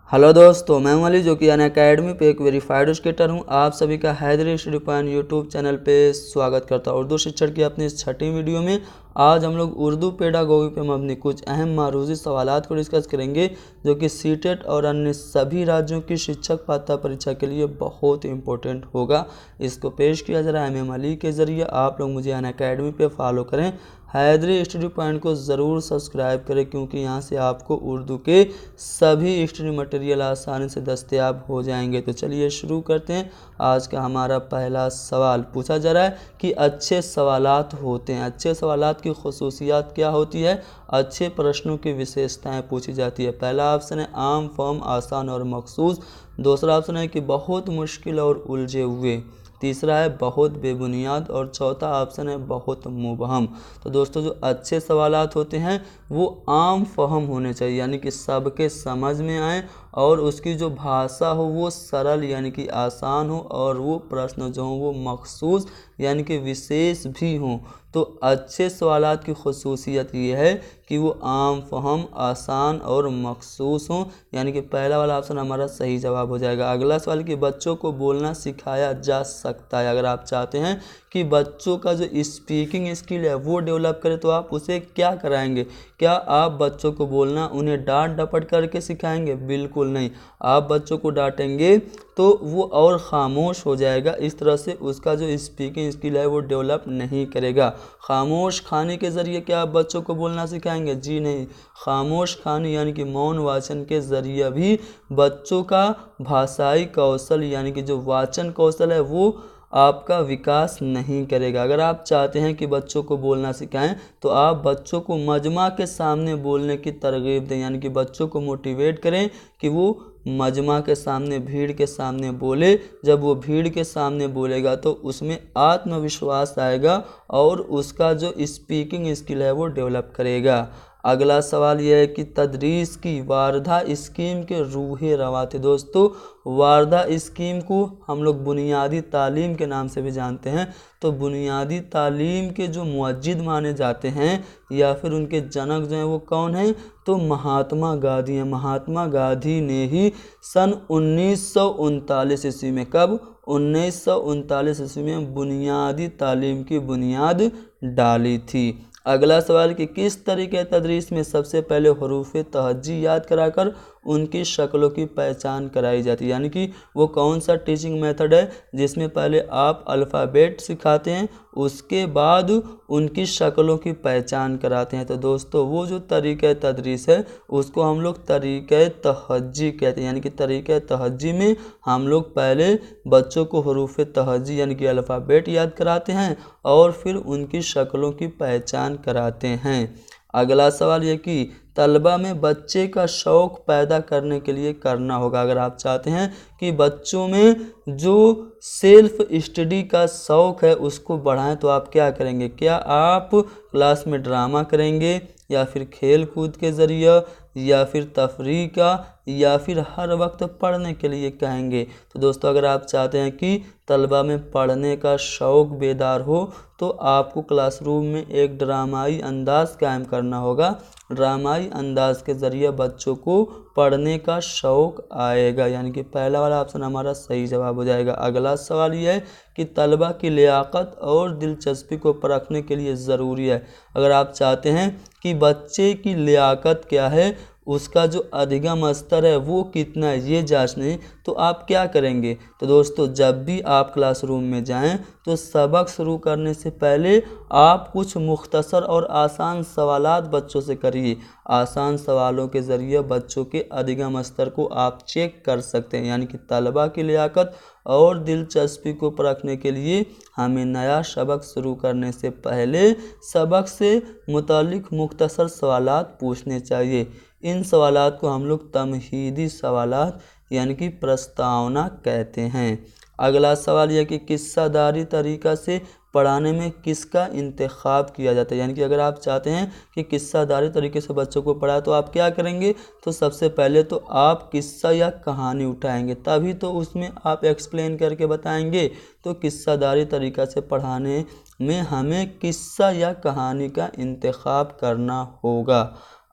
Hello दोस्तों, मैं हूं अली जो कि अनअकैडमी पे एक वेरीफाइड एजुकेटर हूं। आप सभी का Haidari study point YouTube channel पे स्वागत करता हूं। उर्दू शिक्षण की अपनी इस छठी वीडियो में आज हम लोग उर्दू पेडागोगी पे मबनी कुछ अहम मारूजी सवालात को डिस्कस करेंगे जो कि सीटेट और अन्य सभी राज्यों की शिक्षक पात्रता परीक्षा के लिए बहुत इंपॉर्टेंट होगा। इसको पेश किया जा रहा है एम अली के ज़रिए। आप लोग मुझे अनअकैडमी पे फॉलो करें, हैदरी स्टडी पॉइंट को ज़रूर सब्सक्राइब करें क्योंकि यहाँ से आपको उर्दू के सभी स्टडी मटेरियल आसानी से दस्तयाब हो जाएंगे। तो चलिए शुरू करते हैं। आज का हमारा पहला सवाल पूछा जा रहा है कि अच्छे सवालात होते हैं, अच्छे सवालात की खुसूसियात क्या होती है, अच्छे प्रश्नों की विशेषताएं पूछी जाती है। पहला ऑप्शन है आम, फॉर्म, आसान और मखसूस। दूसरा ऑप्शन है कि बहुत मुश्किल और उलझे हुए। तीसरा है बहुत बेबुनियाद और चौथा ऑप्शन है बहुत मुबहम। तो दोस्तों, जो अच्छे सवालात होते हैं वो आम फहम होने चाहिए, यानी कि सबके समझ में आए और उसकी जो भाषा हो वो सरल यानी कि आसान हो और वो प्रश्न जो हो वो मखसूस यानी कि विशेष भी हों। तो अच्छे सवालात की खुसूसियत ये है कि वो आम फहम, आसान और मखसूस हों, यानी कि पहला वाला ऑप्शन हमारा सही जवाब हो जाएगा। अगला सवाल कि बच्चों को बोलना सिखाया जा सकता है। अगर आप चाहते हैं कि बच्चों का जो स्पीकिंग स्किल है वो डेवलप करे तो आप उसे क्या कराएंगे? क्या आप बच्चों को बोलना उन्हें डांट डपट करके सिखाएंगे? बिल्कुल नहीं। आप बच्चों को डांटेंगे तो वो और ख़ामोश हो जाएगा, इस तरह से उसका जो स्पीकिंग स्किल है वो डेवलप नहीं करेगा। खामोश खाने के ज़रिए क्या आप बच्चों को बोलना सिखाएंगे? जी नहीं। खामोश खाने यानी कि मौन वाचन के ज़रिए भी बच्चों का भाषाई कौशल यानी कि जो वाचन कौशल है वो आपका विकास नहीं करेगा। अगर आप चाहते हैं कि बच्चों को बोलना सिखाएं तो आप बच्चों को मजमा के सामने बोलने की तरगीब दें, यानी कि बच्चों को मोटिवेट करें कि वो मजमा के सामने, भीड़ के सामने बोले। जब वो भीड़ के सामने बोलेगा तो उसमें आत्मविश्वास आएगा और उसका जो स्पीकिंग स्किल है वो डेवलप करेगा। अगला सवाल यह है कि तदरीस की वारधा स्कीम के रूहे रवा थे। दोस्तों, वारधा स्कीम को हम लोग बुनियादी तालीम के नाम से भी जानते हैं। तो बुनियादी तालीम के जो मुअज्जिद माने जाते हैं या फिर उनके जनक जो हैं वो कौन हैं? तो महात्मा गांधी हैं। महात्मा गांधी ने ही सन 1939 ईस्वी में, कब? 1939 ईस्वी में बुनियादी तालीम की बुनियाद डाली थी। अगला सवाल कि किस तरीके तदरीस में सबसे पहले हरूफ तहज्जी याद कराकर उनकी शक्लों की पहचान कराई जाती है, यानी कि वो कौन सा टीचिंग मेथड है जिसमें पहले आप अल्फ़ाबेट सिखाते हैं उसके बाद उनकी शक्लों की पहचान कराते हैं? तो दोस्तों, वो जो तरीक़ा तदरीस है उसको हम लोग तरीक़ा तहज्जी कहते हैं, यानी कि तरीक़ा तहज्जी में हम लोग पहले बच्चों को हरूफ तहज्जी यानी कि अल्फ़ाबेट याद कराते हैं और फिर उनकी शक्लों की पहचान कराते हैं। अगला सवाल ये कि तलबा में बच्चे का शौक़ पैदा करने के लिए करना होगा। अगर आप चाहते हैं कि बच्चों में जो सेल्फ स्टडी का शौक़ है उसको बढ़ाएं तो आप क्या करेंगे? क्या आप क्लास में ड्रामा करेंगे या फिर खेल कूद के ज़रिए या फिर तफरीह का या फिर हर वक्त पढ़ने के लिए कहेंगे? तो दोस्तों, अगर आप चाहते हैं कि तलबा में पढ़ने का शौक़ बेदार हो तो आपको क्लासरूम में एक ड्रामाई अंदाज़ कायम करना होगा। ड्रामाई अंदाज के ज़रिए बच्चों को पढ़ने का शौक़ आएगा, यानी कि पहला वाला ऑप्शन हमारा सही जवाब हो जाएगा। अगला सवाल यह है कि तलबा की लियाकत और दिलचस्पी को परखने के लिए ज़रूरी है। अगर आप चाहते हैं कि बच्चे की लियाकत क्या है, उसका जो अधिगम स्तर है वो कितना है ये जांचने, तो आप क्या करेंगे? तो दोस्तों, जब भी आप क्लासरूम में जाएं तो सबक शुरू करने से पहले आप कुछ मुख्तसर और आसान सवालात बच्चों से करिए। आसान सवालों के ज़रिए बच्चों के अधिगम स्तर को आप चेक कर सकते हैं, यानी कि तलबा की लियाकत और दिलचस्पी को परखने के लिए हमें नया सबक शुरू करने से पहले सबक से मुतालिक मुख्तसर सवालात पूछने चाहिए। इन सवालात को हम लोग तमहीदी सवालात यानी कि प्रस्तावना कहते हैं। अगला सवाल यह कि किस्सादारी तरीक़ा से पढ़ाने में किसका इंतखाब किया जाता है, यानी कि अगर आप चाहते हैं कि किस्सादारी तरीके से बच्चों को पढ़ाए तो आप क्या करेंगे? तो सबसे पहले तो आप किस्सा या कहानी उठाएंगे, तभी तो उसमें आप एक्सप्लेन करके बताएंगे। तो किस्सादारी तरीक़ा से पढ़ाने में हमें किस्सा या कहानी का इंतखाब करना होगा।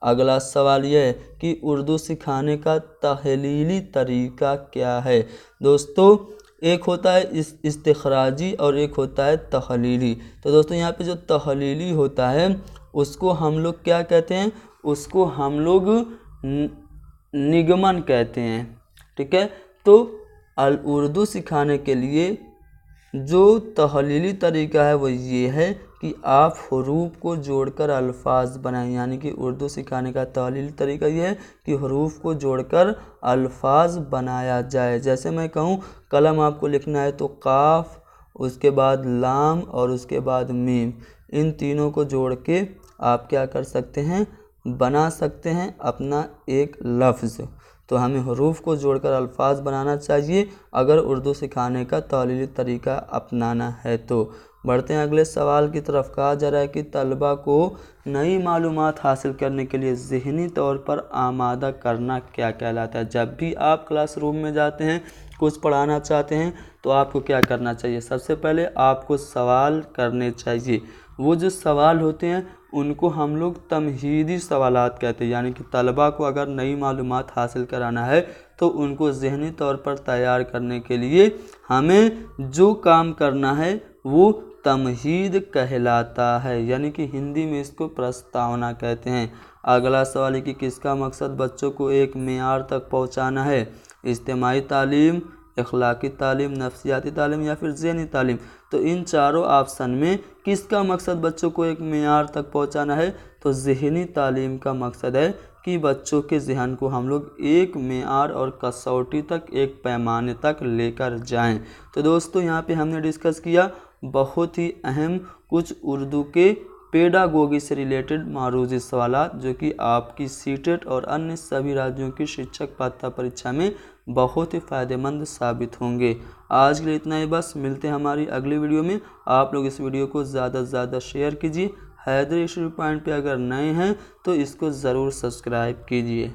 अगला सवाल यह है कि उर्दू सिखाने का तहलीली तरीका क्या है। दोस्तों एक होता है इस्तिखराजी और एक होता है तहलीली। तो दोस्तों यहाँ पे जो तहलीली होता है उसको हम लोग क्या कहते हैं, उसको हम लोग निगमन कहते हैं। ठीक है, तो उर्दू सिखाने के लिए जो तहलीली तरीका है वो ये है कि आप हरूफ को जोड़कर अल्फाज बनाएं। यानी कि उर्दू सिखाने का तहलीली तरीका ये है कि हरूफ को जोड़कर अल्फाज बनाया जाए। जैसे मैं कहूँ कलम आपको लिखना है तो काफ, उसके बाद लाम और उसके बाद मीम, इन तीनों को जोड़ के आप क्या कर सकते हैं, बना सकते हैं अपना एक लफ्ज़। तो हमें हरूफ को जोड़कर अल्फाज बनाना चाहिए अगर उर्दू सिखाने का तहलीली तरीका अपनाना है तो। बढ़ते हैं अगले सवाल की तरफ। कहा जा रहा है कि तलबा को नई मालूमात हासिल करने के लिए ज़हनी तौर पर आमादा करना क्या कहलाता है। जब भी आप क्लासरूम में जाते हैं, कुछ पढ़ाना चाहते हैं, तो आपको क्या करना चाहिए, सबसे पहले आपको सवाल करने चाहिए। वो जो सवाल होते हैं उनको हम लोग तमहीदी सवालात कहते हैं। यानी कि तलबा को अगर नई मालूमात हासिल कराना है तो उनको ज़हनी तौर पर तैयार करने के लिए हमें जो काम करना है वो तमहीद कहलाता है। यानी कि हिंदी में इसको प्रस्तावना कहते हैं। अगला सवाल है कि किसका मकसद बच्चों को एक मेयार तक पहुंचाना है। इज्तिमाई तालीम, अखलाकी तालीम, नफ्सियाती तालीम या फिर ज़हनी तालीम। तो इन चारों ऑप्शन में किसका मकसद बच्चों को एक मेयार तक पहुंचाना है, तो ज़हनी तालीम का मकसद है कि बच्चों के ज़हन को हम लोग एक मेयार और कसौटी तक, एक पैमाने तक लेकर जाएं। तो दोस्तों यहाँ पे हमने डिस्कस किया बहुत ही अहम कुछ उर्दू के पेडागोगी से रिलेटेड मारूजी सवालात जो कि आपकी सीटेट और अन्य सभी राज्यों की शिक्षक पात्रता परीक्षा में बहुत ही फ़ायदेमंद साबित होंगे। आज के लिए इतना ही बस, मिलते हैं हमारी अगली वीडियो में। आप लोग इस वीडियो को ज़्यादा से ज़्यादा शेयर कीजिए। हैदरी स्टडी पॉइंट पे अगर नए हैं तो इसको ज़रूर सब्सक्राइब कीजिए।